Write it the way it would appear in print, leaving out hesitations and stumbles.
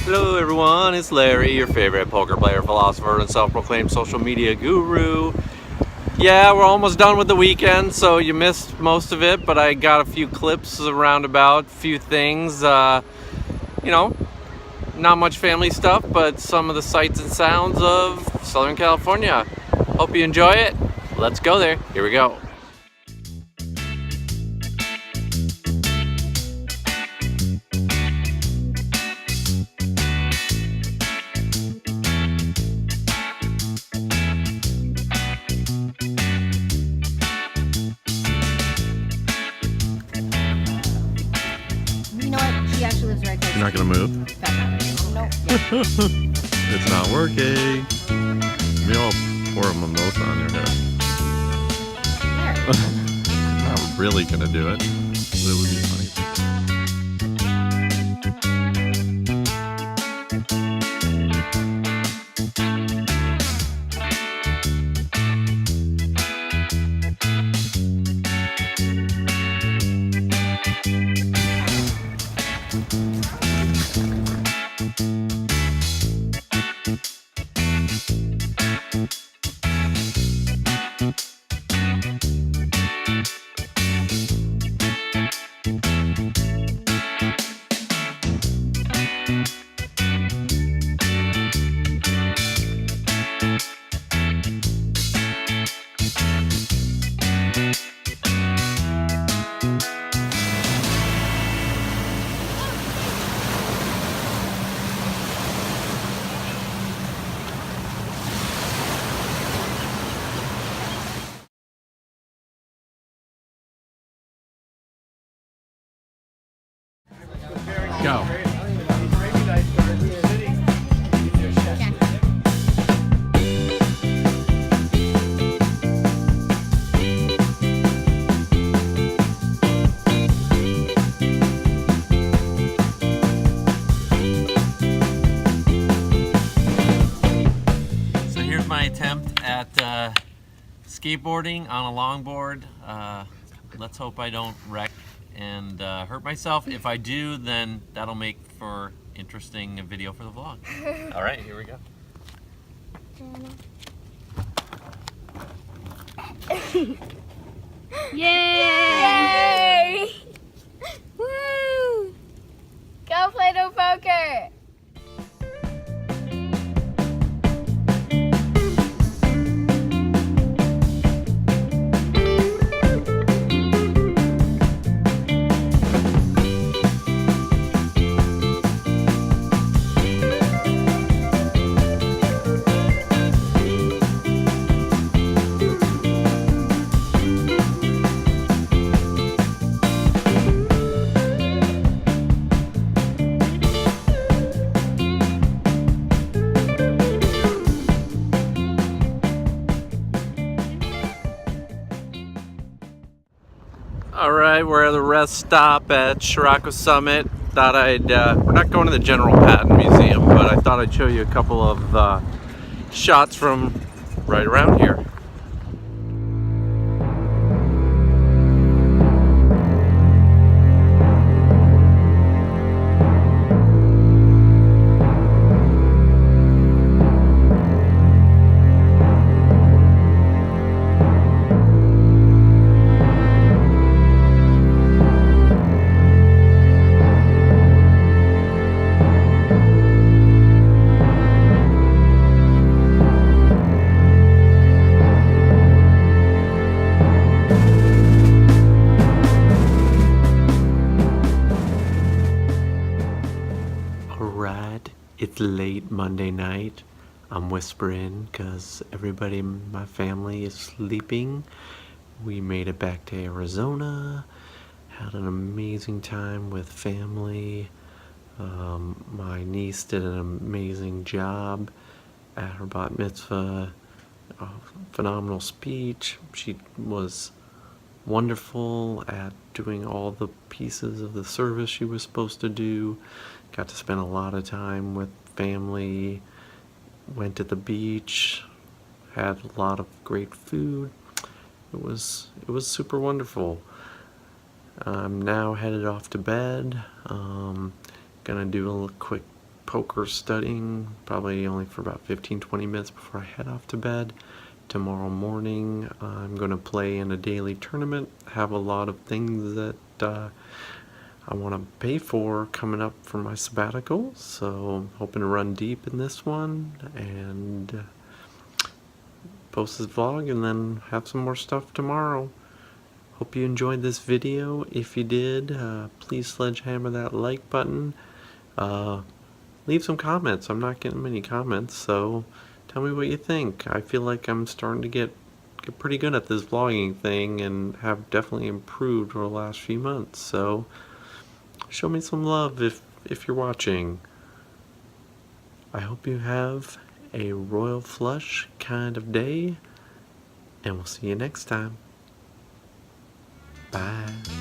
Hello everyone, it's Larry, your favorite poker player, philosopher, and self-proclaimed social media guru. Yeah, we're almost done with the weekend, so you missed most of it, but I got a few clips around about, a few things, you know, not much family stuff, but some of the sights and sounds of Southern California. Hope you enjoy it. Let's go there. Here we go. You know what? She actually lives right close. You're not gonna move? Nope. It's not working. Maybe I'll pour a mimosa on your head. I'm not really gonna do it. But it would be funny. Go. So here's my attempt at skateboarding on a longboard. Let's hope I don't wreck and hurt myself. If I do, then that'll make for interesting video for the vlog. All right, here we go. Yay! Woo! Go Platopoker! All right, we're at the rest stop at Chiriaco Summit. Thought I'd, we're not going to the General Patton Museum, but I thought I'd show you a couple of shots from right around here. Alright, it's late Monday night. I'm whispering because everybody in my family is sleeping. We made it back to Arizona, had an amazing time with family. My niece did an amazing job at her bat mitzvah. A phenomenal speech. She was wonderful at doing all the pieces of the service she was supposed to do. Got to spend a lot of time with family, went to the beach, had a lot of great food. It was super wonderful. I'm now headed off to bed. Gonna do a quick poker studying, probably only for about 15-20 minutes before I head off to bed. Tomorrow morning I'm going to play in a daily tournament, have a lot of things that I want to pay for coming up for my sabbatical, so I'm hoping to run deep in this one and post this vlog and then have some more stuff tomorrow. Hope you enjoyed this video. If you did, please sledgehammer that like button. Leave some comments. I'm not getting many comments, so tell me what you think. I feel like I'm starting to get pretty good at this vlogging thing and have definitely improved over the last few months, so show me some love if you're watching. I hope you have a royal flush kind of day, and we'll see you next time. Bye.